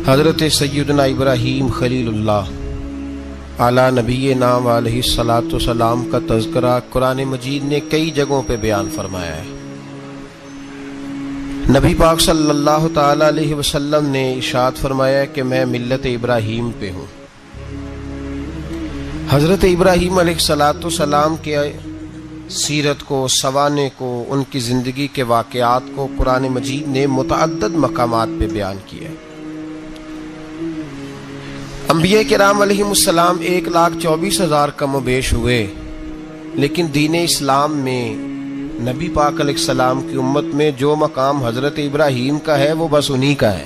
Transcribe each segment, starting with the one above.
حضرت سیدنا ابراہیم خلیل اللہ اعلیٰ نبی نام علیہ الصلاۃ والسلام کا تذکرہ قرآن مجید نے کئی جگہوں پہ بیان فرمایا ہے۔ نبی پاک صلی اللہ تعالی علیہ وسلم نے ارشاد فرمایا کہ میں ملت ابراہیم پہ ہوں۔ حضرت ابراہیم علیہ الصلاۃ والسلام کے سیرت کو، سوانے کو، ان کی زندگی کے واقعات کو قرآن مجید نے متعدد مقامات پہ بیان کیا ہے۔ انبیاء کرام علیہ السلام 1,24,000 کم و بیش ہوئے، لیکن دین اسلام میں نبی پاک علیہ السلام کی امت میں جو مقام حضرت ابراہیم کا ہے وہ بس انہی کا ہے۔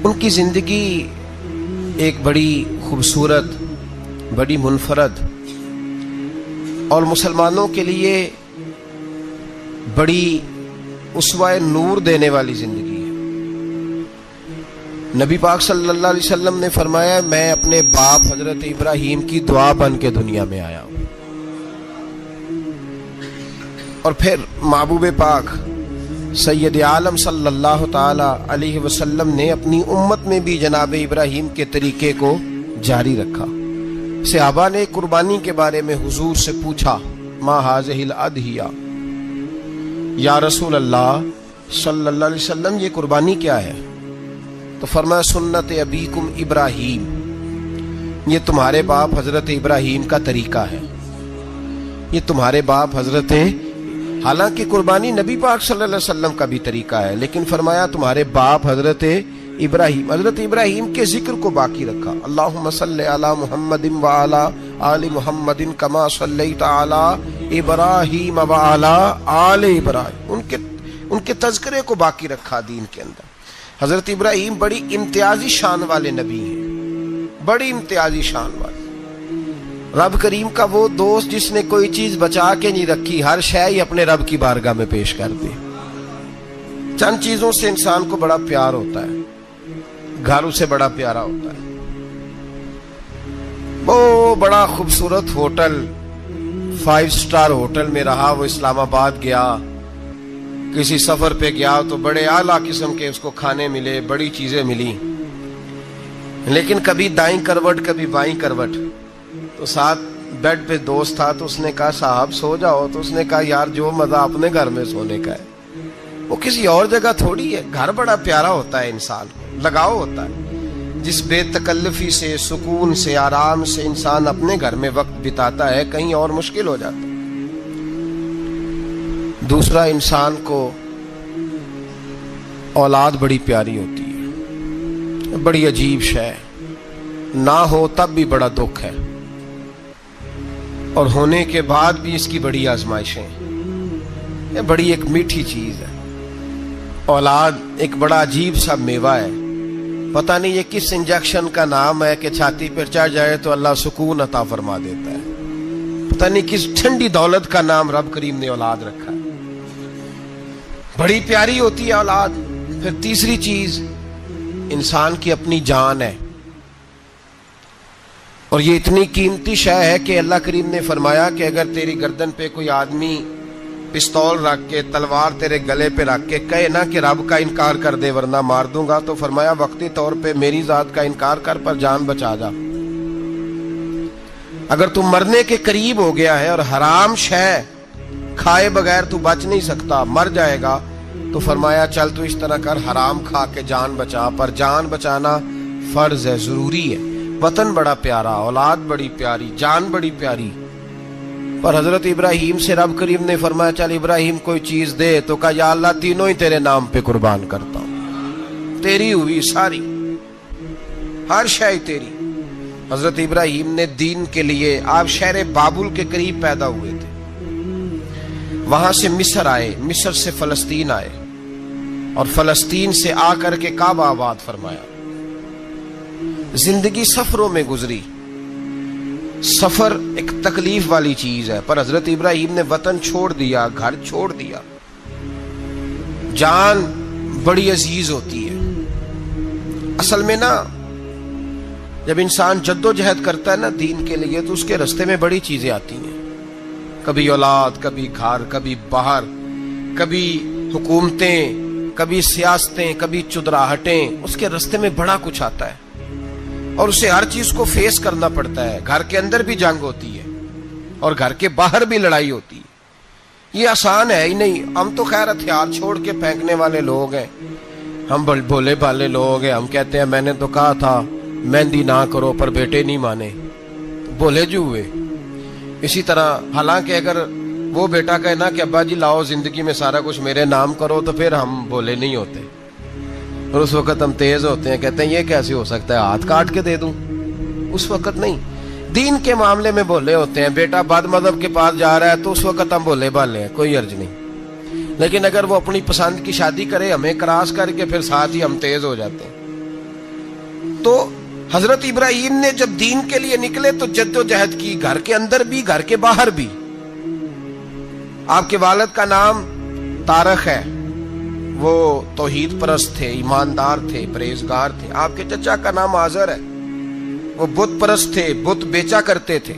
ان کی زندگی ایک بڑی خوبصورت، بڑی منفرد اور مسلمانوں کے لیے بڑی اسوہ نور دینے والی زندگی ہے۔ نبی پاک صلی اللہ علیہ وسلم نے فرمایا میں اپنے باپ حضرت ابراہیم کی دعا بن کے دنیا میں آیا ہوں۔ اور پھر محبوب پاک سید عالم صلی اللہ تعالی علیہ وسلم نے اپنی امت میں بھی جناب ابراہیم کے طریقے کو جاری رکھا۔ صحابہ نے قربانی کے بارے میں حضور سے پوچھا ما ھذہ الاضحیہ، یا رسول اللہ صلی اللہ علیہ وسلم یہ قربانی کیا ہے؟ تو فرمایا سنت ابیکم ابراہیم، یہ تمہارے باپ حضرت ابراہیم کا طریقہ ہے، یہ تمہارے باپ حضرت، حالانکہ قربانی نبی پاک صلی اللہ علیہ وسلم کا بھی طریقہ ہے، لیکن فرمایا تمہارے باپ حضرت ابراہیم کے ذکر کو باقی رکھا۔ اللہم صلی علی محمد وعلی آل محمد کما صلیت علی ابراہیم وعلی آل ابراہیم، ان کے تذکرے کو باقی رکھا دین کے اندر۔ حضرت ابراہیم بڑی امتیازی شان والے نبی ہیں، بڑی امتیازی شان والے۔ رب کریم کا وہ دوست جس نے کوئی چیز بچا کے نہیں رکھی، ہر شے ہی اپنے رب کی بارگاہ میں پیش کر دی۔ چند چیزوں سے انسان کو بڑا پیار ہوتا ہے، گھر اسے بڑا پیارا ہوتا ہے۔ وہ بڑا خوبصورت ہوٹل، 5 سٹار ہوٹل میں رہا، وہ اسلام آباد گیا، کسی سفر پہ گیا تو بڑے اعلیٰ قسم کے اس کو کھانے ملے، بڑی چیزیں ملی، لیکن کبھی دائیں کروٹ کبھی بائیں کروٹ۔ تو ساتھ بیڈ پہ دوست تھا تو اس نے کہا صاحب سو جاؤ، تو اس نے کہا یار جو مزہ اپنے گھر میں سونے کا ہے وہ کسی اور جگہ تھوڑی ہے۔ گھر بڑا پیارا ہوتا ہے، انسان کو لگاؤ ہوتا ہے، جس بے تکلفی سے، سکون سے، آرام سے انسان اپنے گھر میں وقت بتاتا ہے، کہیں اور مشکل ہو جاتا ہے۔ دوسرا، انسان کو اولاد بڑی پیاری ہوتی ہے، بڑی عجیب شے، نہ ہو تب بھی بڑا دکھ ہے، اور ہونے کے بعد بھی اس کی بڑی آزمائشیں ہیں۔ یہ بڑی ایک میٹھی چیز ہے۔ اولاد ایک بڑا عجیب سا میوہ ہے، پتہ نہیں یہ کس انجیکشن کا نام ہے کہ چھاتی پر چڑھ جائے تو اللہ سکون عطا فرما دیتا ہے، پتہ نہیں کس ٹھنڈی دولت کا نام رب کریم نے اولاد رکھا ہے، بڑی پیاری ہوتی ہے اولاد۔ پھر تیسری چیز انسان کی اپنی جان ہے، اور یہ اتنی قیمتی شے ہے کہ اللہ کریم نے فرمایا کہ اگر تیری گردن پہ کوئی آدمی پستول رکھ کے، تلوار تیرے گلے پہ رکھ کے کہے نا کہ رب کا انکار کر دے ورنہ مار دوں گا، تو فرمایا وقتی طور پہ میری ذات کا انکار کر پر جان بچا جا۔ اگر تو مرنے کے قریب ہو گیا ہے اور حرام شے کھائے بغیر تو بچ نہیں سکتا، مر جائے گا، تو فرمایا چل تو اس طرح کر حرام کھا کے جان بچا، پر جان بچانا فرض ہے، ضروری ہے۔ وطن بڑا پیارا، اولاد بڑی پیاری، جان بڑی پیاری، پر حضرت ابراہیم سے رب کریم نے فرمایا چل ابراہیم کوئی چیز دے، تو کہا یا اللہ تینوں ہی تیرے نام پہ قربان کرتا ہوں، تیری ہوئی ساری، ہر شے تیری۔ حضرت ابراہیم نے دین کے لیے، آپ شہر بابل کے قریب پیدا ہوئے تھے، وہاں سے مصر آئے، مصر سے فلسطین آئے، اور فلسطین سے آ کر کے کعبہ آباد فرمایا۔ زندگی سفروں میں گزری، سفر ایک تکلیف والی چیز ہے، پر حضرت ابراہیم نے وطن چھوڑ دیا، گھر چھوڑ دیا۔ جان بڑی عزیز ہوتی ہے اصل میں نا، جب انسان جد و جہد کرتا ہے نا دین کے لیے، تو اس کے رستے میں بڑی چیزیں آتی ہیں، کبھی اولاد، کبھی گھر، کبھی باہر، کبھی حکومتیں، کبھی سیاستیں، کبھی چدراہٹیں، اس کے راستے میں بڑا کچھ آتا ہے اور اسے ہر چیز کو فیس کرنا پڑتا ہے. گھر کے اندر بھی جنگ ہوتی ہے اور گھر کے باہر بھی لڑائی ہوتی ہے. یہ آسان ہے ہی نہیں. ہم تو خیر ہتھیار چھوڑ کے پھینکنے والے لوگ ہیں، ہم بھولے بھالے لوگ ہیں. ہم کہتے ہیں میں نے تو کہا تھا مہندی نہ کرو، پر بیٹے نہیں مانے، بھولے جو ہوئے. اسی طرح حالانکہ اگر وہ بیٹا کہے نا کہ ابا جی لاؤ زندگی میں سارا کچھ میرے نام کرو، تو پھر ہم بھولے نہیں ہوتے اور اس وقت ہم تیز ہوتے ہیں، کہتے ہیں یہ کیسے ہو سکتا ہے، ہاتھ کاٹ کے دے دوں. اس وقت نہیں. دین کے معاملے میں بھولے ہوتے ہیں. بیٹا بد مذہب کے پاس جا رہا ہے تو اس وقت ہم بھولے بھالے ہیں، کوئی عرض نہیں. لیکن اگر وہ اپنی پسند کی شادی کرے ہمیں کراس کر کے، پھر ساتھ ہی ہم تیز ہو جاتے ہیں. تو حضرت ابراہیم نے جب دین کے لیے نکلے تو جد و جہد کی، گھر کے اندر بھی گھر کے باہر بھی. آپ کے والد کا نام طارق ہے، وہ توحید پرست تھے، ایماندار تھے، پرہیزگار تھے. آپ کے چچا کا نام آزر ہے، وہ بت پرست تھے، بت بیچا کرتے تھے.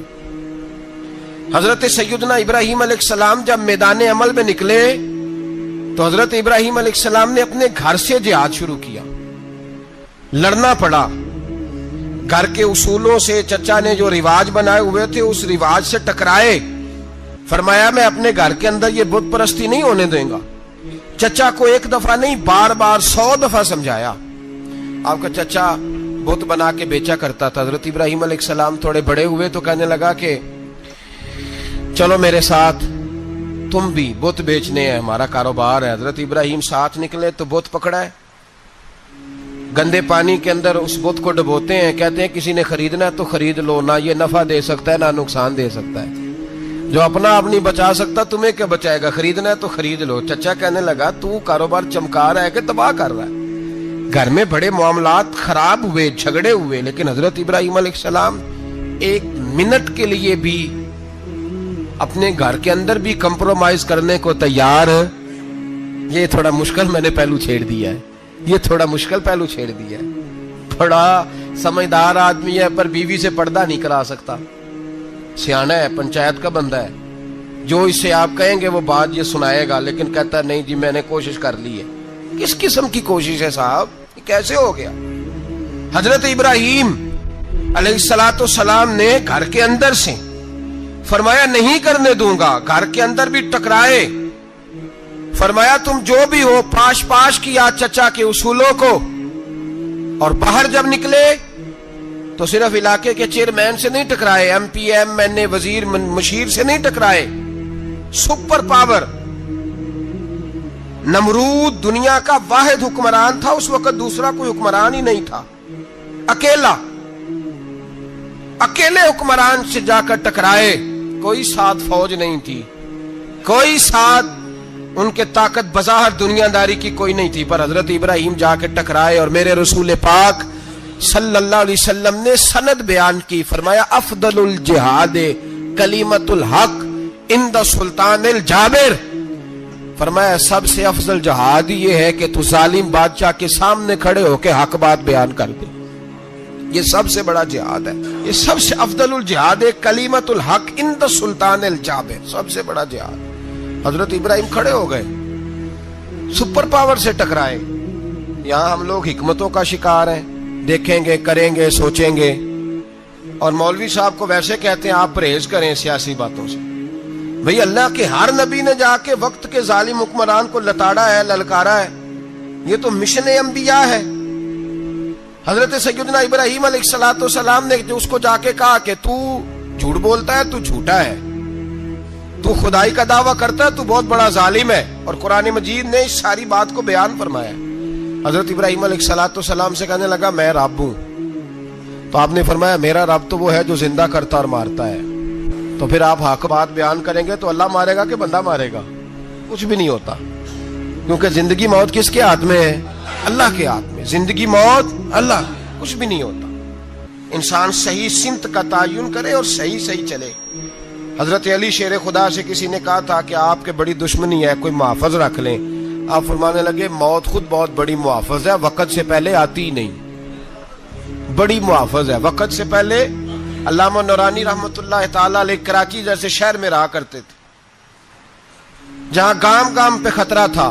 حضرت سیدنا ابراہیم علیہ السلام جب میدان عمل میں نکلے تو حضرت ابراہیم علیہ السلام نے اپنے گھر سے جہاد شروع کیا. لڑنا پڑا. گھر کے اصولوں سے چچا نے جو رواج بنائے ہوئے تھے اس رواج سے ٹکرائے. فرمایا میں اپنے گھر کے اندر یہ بت پرستی نہیں ہونے دیں گا. چچا کو ایک دفعہ نہیں، بار بار 100 دفعہ سمجھایا. آپ کا چچا بت بنا کے بیچا کرتا تھا. حضرت ابراہیم علیہ السلام تھوڑے بڑے ہوئے تو کہنے لگا کہ چلو میرے ساتھ، تم بھی بت بیچنے ہیں، ہمارا کاروبار ہے. حضرت ابراہیم ساتھ نکلے تو بت پکڑا ہے. گندے پانی کے اندر اس بت کو ڈبوتے ہیں، کہتے ہیں کسی نے خریدنا ہے تو خرید لو، نہ یہ نفع دے سکتا ہے نہ نقصان دے سکتا ہے. جو اپنا آپ نہیں بچا سکتا تمہیں کیا بچائے گا، خریدنا ہے تو خرید لو. چچا کہنے لگا تو کاروبار چمکا رہا ہے کہ تباہ کر رہا ہے. گھر میں بڑے معاملات خراب ہوئے، جھگڑے ہوئے، لیکن حضرت ابراہیم علیہ السلام ایک منٹ کے لیے بھی اپنے گھر کے اندر بھی کمپرومائز کرنے کو تیار. یہ تھوڑا مشکل میں نے پہلو چھیڑ دیا ہے، یہ تھوڑا مشکل پہلو چھیڑ دیا ہے. بڑا سمجھدار آدمی ہے پر بیوی سے پردہ نہیں کرا سکتا. سیانا ہے، پنچایت کا بندہ ہے، جو اس سے آپ کہیں گے وہ بات یہ سنائے گا، لیکن کہتا ہے نہیں جی میں نے کوشش کر لی ہے. کس قسم کی کوشش ہے صاحب، یہ کیسے ہو گیا؟ حضرت ابراہیم علیہ السلام نے گھر کے اندر سے فرمایا نہیں کرنے دوں گا. گھر کے اندر بھی ٹکرائے. فرمایا تم جو بھی ہو، پاش کیا چچا کے اصولوں کو. اور باہر جب نکلے تو صرف علاقے کے چیئرمین سے نہیں ٹکرائے، ایم پی ایم این اے وزیر مشیر سے نہیں ٹکرائے. سپر پاور نمرود دنیا کا واحد حکمران تھا اس وقت، دوسرا کوئی حکمران ہی نہیں تھا. اکیلے حکمران سے جا کر ٹکرائے. کوئی ساتھ فوج نہیں تھی، کوئی ساتھ ان کے طاقت بظاہر دنیا داری کی کوئی نہیں تھی، پر حضرت ابراہیم جا کے ٹکرائے. اور میرے رسول پاک صلی اللہ علیہ وسلم نے سند بیان کی. فرمایا افضل الجہاد کلمۃ الحق عند سلطان الجابر. فرمایا سب سے افضل جہاد یہ ہے کہ تو ظالم بادشاہ کے سامنے کھڑے ہو کے حق بات بیان کر دے. یہ سب سے بڑا جہاد ہے، یہ سب سے افضل الجہاد کلمۃ الحق عند سلطان الجابر، سب سے بڑا جہاد. حضرت ابراہیم کھڑے ہو گئے، سپر پاور سے ٹکرائے. یہاں ہم لوگ حکمتوں کا شکار ہیں، دیکھیں گے، کریں گے، سوچیں گے. اور مولوی صاحب کو ویسے کہتے ہیں آپ پرہیز کریں سیاسی باتوں سے. بھئی اللہ کے ہر نبی نے جا کے وقت کے ظالم حکمران کو لتاڑا ہے، للکارا ہے. یہ تو مشن انبیاء ہے. حضرت سیدنا ابراہیم علیہ السلام نے جو اس کو جا کے کہا کہ تو جھوٹ بولتا ہے، تو جھوٹا ہے، تو خدائی کا دعویٰ کرتا ہے، تو بہت بڑا ظالم ہے. اور قرآن مجید نے اس ساری بات کو بیان فرمایا. حضرت ابراہیم علیہ السلام سے کہنے لگا میں رب ہوں. تو آپ نے فرمایا میرا رب تو وہ ہے جو زندہ کرتا اور مارتا ہے. تو پھر آپ حق بات بیان کریں گے تو اللہ مارے گا کہ بندہ مارے گا؟ کچھ بھی نہیں ہوتا، کیونکہ زندگی موت کس کے ہاتھ میں ہے؟ اللہ کے ہاتھ میں. زندگی موت اللہ، کچھ بھی نہیں ہوتا. انسان صحیح سمت کا تعین کرے اور صحیح چلے. حضرت علی شیر خدا سے کسی نے کہا تھا کہ آپ کے بڑی دشمنی ہے، کوئی محافظ رکھ لیں. آپ فرمانے لگے موت خود بہت بڑی محافظ ہے، وقت سے پہلے آتی ہی نہیں. بڑی محافظ ہے، وقت سے پہلے. علامہ نورانی رحمت اللہ تعالی علیہ کراچی جیسے شہر میں رہا کرتے تھے، جہاں گام گام پہ خطرہ تھا.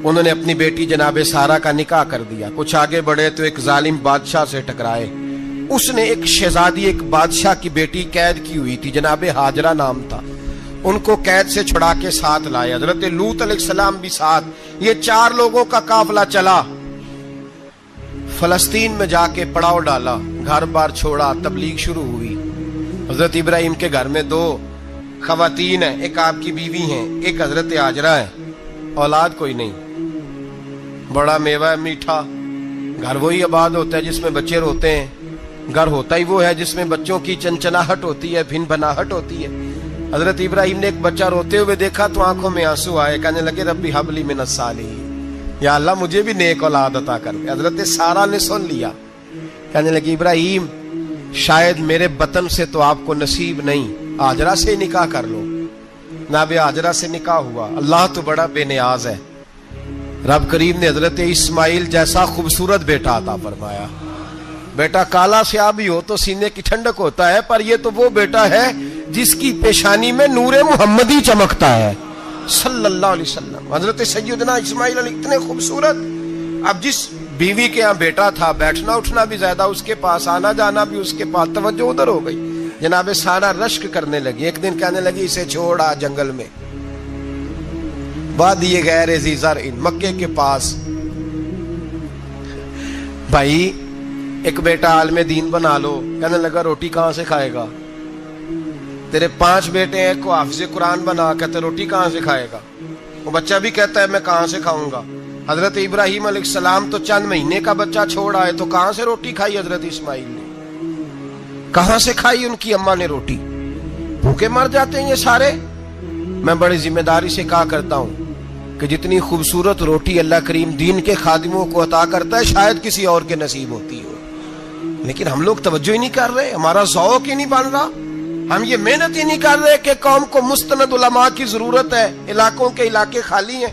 انہوں نے اپنی بیٹی جناب سارہ کا نکاح کر دیا. کچھ آگے بڑھے تو ایک ظالم بادشاہ سے ٹکرائے. اس نے ایک شہزادی ایک بادشاہ کی بیٹی قید کی ہوئی تھی, جناب ہاجرہ نام تھا. ان کو قید سے چھڑا کے ساتھ لائے. حضرت لوط علیہ السلام بھی ساتھ. یہ 4 لوگوں کا قافلہ چلا. فلسطین میں جا کے پڑاؤ ڈالا, گھر بار چھوڑا, تبلیغ شروع ہوئی. حضرت ابراہیم کے گھر میں 2 خواتین ہیں, ایک آپ کی بیوی ہیں, ایک حضرت ہاجرہ ہے. اولاد کوئی نہیں. بڑا میوہ ہے میٹھا. گھر وہی آباد ہوتا ہے جس میں بچے روتے ہیں. گھر ہوتا ہی وہ ہے جس میں بچوں کی چنچناہٹ ہوتی ہے, بھن بھناہٹ ہوتی ہے. حضرت ابراہیم نے ایک بچہ روتے ہوئے دیکھا تو آنکھوں میں آنسو آئے. کہنے لگے ربی حب لی من الصالحین, یا اللہ مجھے بھی نیک اولاد عطا کر دے. حضرت سارہ نے سن لیا. کہنے لگی ابراہیم شاید میرے بطن سے تو آپ کو نصیب نہیں, ہاجرہ سے نکاح کر لو. جناب ہاجرہ سے نکاح ہوا. اللہ تو بڑا بے نیاز ہے. رب کریم نے حضرت اسماعیل جیسا خوبصورت بیٹا عطا فرمایا. بیٹا کالا سیاہ بھی ہو تو سینے کی ٹھنڈک ہوتا ہے, پر یہ تو وہ بیٹا ہے جس کی پیشانی میں نور محمدی چمکتا ہے صلی اللہ علیہ وسلم. حضرت سیدنا اسماعیل علیہ اتنے خوبصورت. اب جس بیوی کے ہاں بیٹا تھا, بیٹھنا اٹھنا بھی زیادہ اس کے پاس, آنا جانا بھی اس کے پاس, توجہ ادھر ہو گئی. جناب سارہ رشک کرنے لگی. ایک دن کہنے لگی اسے چھوڑا جنگل میں, وادی غیر ذی زرع, مکے کے پاس. بھائی ایک بیٹا عالم دین بنا لو. کہنے لگا روٹی کہاں سے کھائے گا؟ تیرے 5 بیٹے ہیں, کو حافظ قرآن بنا, کہتے روٹی کہاں سے کھائے گا؟ وہ بچہ بھی کہتا ہے میں کہاں سے کھاؤں گا. حضرت ابراہیم علیہ السلام تو چند مہینے کا بچہ چھوڑ آئے, تو کہاں سے روٹی کھائی حضرت اسماعیل نے؟ کہاں سے کھائی ان کی اماں نے روٹی؟ بھوکے مر جاتے ہیں یہ سارے. میں بڑی ذمہ داری سے کہا کرتا ہوں کہ جتنی خوبصورت روٹی اللہ کریم دین کے خادموں کو عطا کرتا ہے شاید کسی اور کے نصیب ہوتی ہو, لیکن ہم لوگ توجہ ہی نہیں کر رہے. ہمارا ذوق ہی نہیں بن رہا. ہم یہ محنت ہی نہیں کر رہے کہ قوم کو مستند علماء کی ضرورت ہے. علاقوں کے علاقے خالی ہیں.